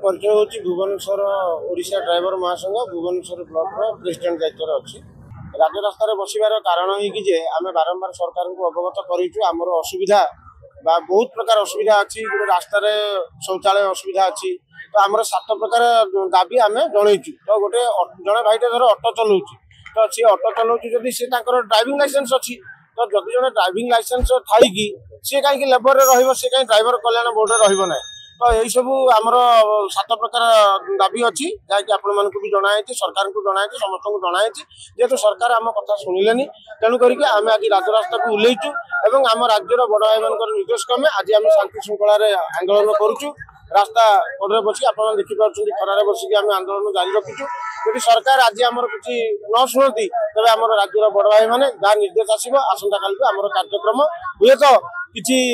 परिचय होची भुवनेश्वर ओडिशा ड्राइवर महासंघ भुवनेश्वर ब्लॉक प्रेसिडेंट दायित्व अच्छी राज्य रास्तार बसबार कारण है कि आम बारंबार सरकार को अवगत कर असुविधा बहुत प्रकार असुविधा अच्छी गोटे रास्त शौचालय असुविधा अच्छी तो आम 7 प्रकार दाबी आम जनईचु तो गोटे जड़े भाईटे धर ऑटो चलाऊ तो सी ऑटो चलाऊ जदि सी ड्राइविंग लाइसेंस अच्छी तो जदि जड़े ड्राइविंग लाइसेंस थी सी कहीं लेबर रे कहीं ड्राइवर कल्याण बोर्ड रे ना तो यही सब आमर 7 प्रकार दाबी अच्छी जहाँकि आपण भी जनाई सरकार को जनाई समस्त को जनाई जेहेतु सरकार आम कथा शुणिले तेणु करके आम आज राजरास्ता को उल्लैचु और आम राज्यर बड़ भाई मान निर्देश क्रमे आज आम शांति श्रृंखलार आंदोलन करुचु रास्ता कड़े बसी आप देखिपुं खरार बसिक आम आंदोलन जारी रखीचु यदि सरकार आज आमर किसी न शुणती तेज आम राज्यर बड़ भाई मैंने जहाँ निर्देश आसो आसंता काल आम कार्यक्रम हुए तो किसी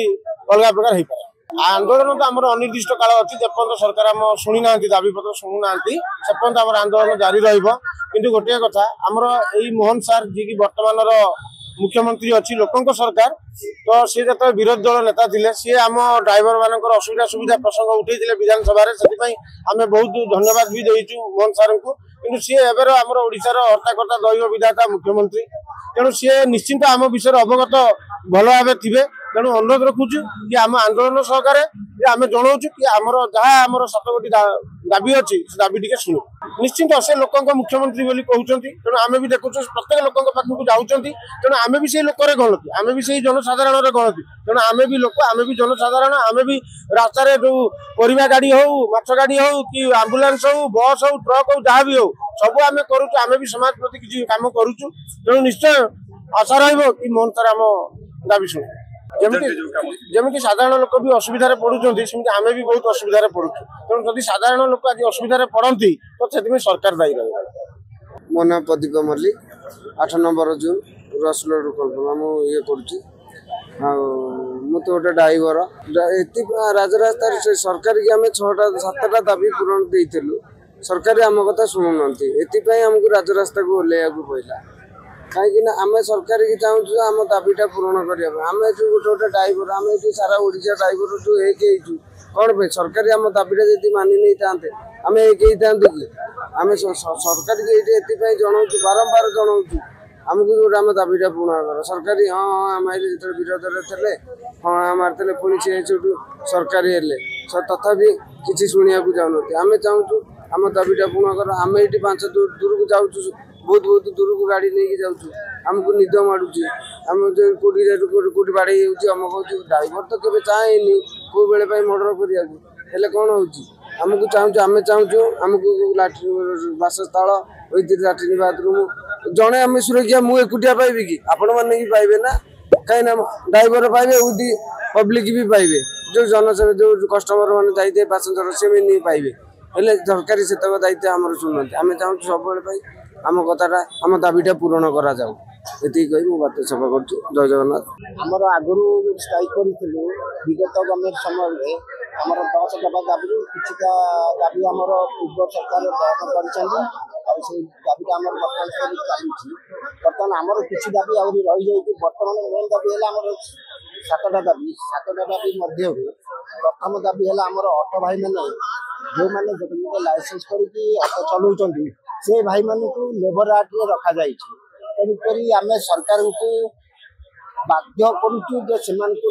अलग प्रकार हो पाए आंदोलन तो आमर अनिर्दिष्ट काल अच्छी जेपर्यंत सरकार आम शुणी ना दाबी पत्र शुणुना सेपर्यंत आम आंदोलन जारी रु गोटे कथा आमर यही मोहन सार जी की बर्तमान मुख्यमंत्री अच्छी लोकों सरकार तो सी जो विरोधी दल नेता थे सी आम ड्राइवर मान असुविधा सुविधा प्रसंग उठे विधानसभा से आम बहुत धन्यवाद भी देचु मोहन सार को कि सी एवं आम ओडार हर्ताकर्ता दैव विधाता मुख्यमंत्री तेणु सी निश्चिंत आम विषय अवगत भल भाव थे तेणु अनुरोध रखुचु कि आम आंदोलन सहकार आम जनाऊँ कि आमर जहाँ आमर 7 गोटी दाबी अच्छी दाबी टी शुणु निश्चिंत से लोक मुख्यमंत्री बोली कहते तेणु आम भी देखु प्रत्येक लोक पाखक जाऊँगी तेणु आम भी से लोक गणती आम भी से जनसाधारण गणती तेणु आम भी लोक आम भी जनसाधारण आम भी रास्त जो परिवा गाड़ी हो माछ गाड़ी हो कि आम्बुलांस हो बस हो ट्रक हो जहाँ भी हो सब आम करुचु आम भी समाज प्रति किसी काम करुचु तेणु निश्चय आशा रही मोहन सर आम दाबी शुणु जमी साधारण लोक भी असुविधा पड़ुंट सेमती आम भी बहुत असुविधा पड़ुचु तेणु जदि साधारण लोक आज असुविधा पड़ती तो से सरकार दायी रहे। मो ना प्रदीप मल्लिक 8 नंबर जून रसलोड कल्पना मुझे करुँची तो गोटे ड्राइवर राजरास्तार सरकार की आम 6-7टा दाबी पूरण देलु सरकार आम कथा शुणु ना आमको राजरास्ता को ओह्लैया पड़ा कहीं आम सरकार की चाहूँ आम दाबीटा पूरण करने आम जो गोटे ड्राइवर आम ये सारा ओडिशा ड्राइवर जो एक कौन पे सरकार आम दाबीटा जी मानि नहीं था आम एक कि आम सरकार की जनाऊँ बारंबार जनाऊँ आमको जो आम दाबीटा पूर्ण कर सरकारी हाँ आम जो विरोध में थे हाँ मारते पुणी सी सरकारी तथापि किसी शुणा चाहूँ आम चाहूँ आम दाबीटा पूर्ण कर आम ये 5 दूर को जाऊँ बहुत दूर को गाड़ी लेके जाऊँ आमको निद मारूँ आम कौटी बाड़े आम कहूँ ड्राइवर तो केवे चाहे कौ बेले मर्डर करने कौन होमको चाहूँ आम चाहूँ आमको लाट्रिन बासस्थल विथ लाट्रिन बाथरूम जड़े आम सुरक्षा मुझे एकुटिया पाइबी कि आपण मैंने भी पाइबे ना कहीं ड्राइवर पाइबे विथ पब्लिक भी पाइबे जो जनसेवा जो कस्टमर मैंने जाइए पैसेंजर से भी नहीं पाइबे हेल्ले सरकारी से दायित्व आम शुणुना आम चाहूँ सब आम कथाटा आम दाबीटा पूरण करा जाऊ ये कही बात सफा कर जय जगन्नाथ आमर आगुरी स्ट्राइक करूँ विगत गवर्नमेंट समय आमर 10 दफा दाबी किछिटा दाबी आमर पूर्व सरकार ग्रहण कर दाबीटा आम बर्तमान चलुची बर्तमान आमर किसी दाबी आहरी रही जाए बर्तमान मेन दाबी है आमर 7टा दाबी 7टा दाबी मध्य प्रथम दाबी है आमर ऑटो भाई मैंने जो मैंने लाइसेंस करके ऑटो चलाऊँ से भाई मान को लेबर आर्ट में रखा जाए तेणुक आम सरकार को बाध्य करुचु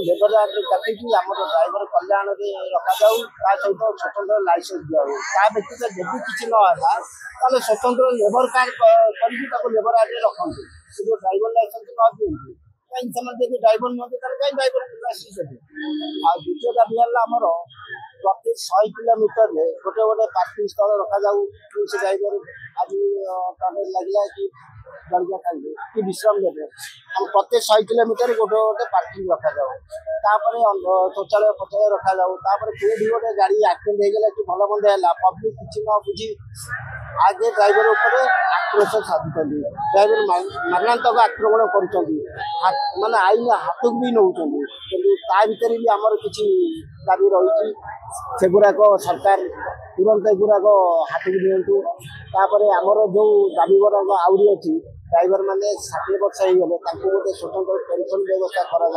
लेबर आर्ट काटिकी आम ड्राइवर कल्याण में रखा जाऊ सहित स्वतंत्र लाइसेंस दिया ता व्यतीत जब किसी ना स्वतंत्र लेबर कार्ड करके लेबर आर्ट में रखते जो ड्राइवर लाइसेंस न दिखती कहीं से ड्राइवर नुहत कहीं ड्राइवर लाइसेंस देते आ द्वितीय दाबी है आमर प्रति 100 किलोमीटर गोटे गोटे पार्किंग स्थल रखा जाऊ से ड्राइवर आज लगे कि जलिया खाइए कि विश्राम देते हम प्रत्येक 100 किलोमीटर गोटे गोटे पार्किंग रखा जाऊ शौचालय फौचालय रखा जाऊ कौटी गोटे गाड़ी आक्सीडेंट हो गला कि भल मंद है पब्लिक किसी न बुझी आगे ड्राइवर आक्रोश साधुं ड्राइवर मारणात्मक आक्रमण कर माने आईन हाथ भी नौ ता भर भी आमर किसी दाबी रही सेगुराक सरकार तुरंत एगुराक हाथ भी दिंतु आमर जो दाबी गुराक आहरी अच्छी ड्राइवर मैंने 60 वर्ष हो गले गोटे स्वतंत्र पेंशन व्यवस्था करा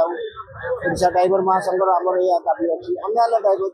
ड्राइवर महासंघ आमर यह दाबी अच्छी अन्य ड्राइवर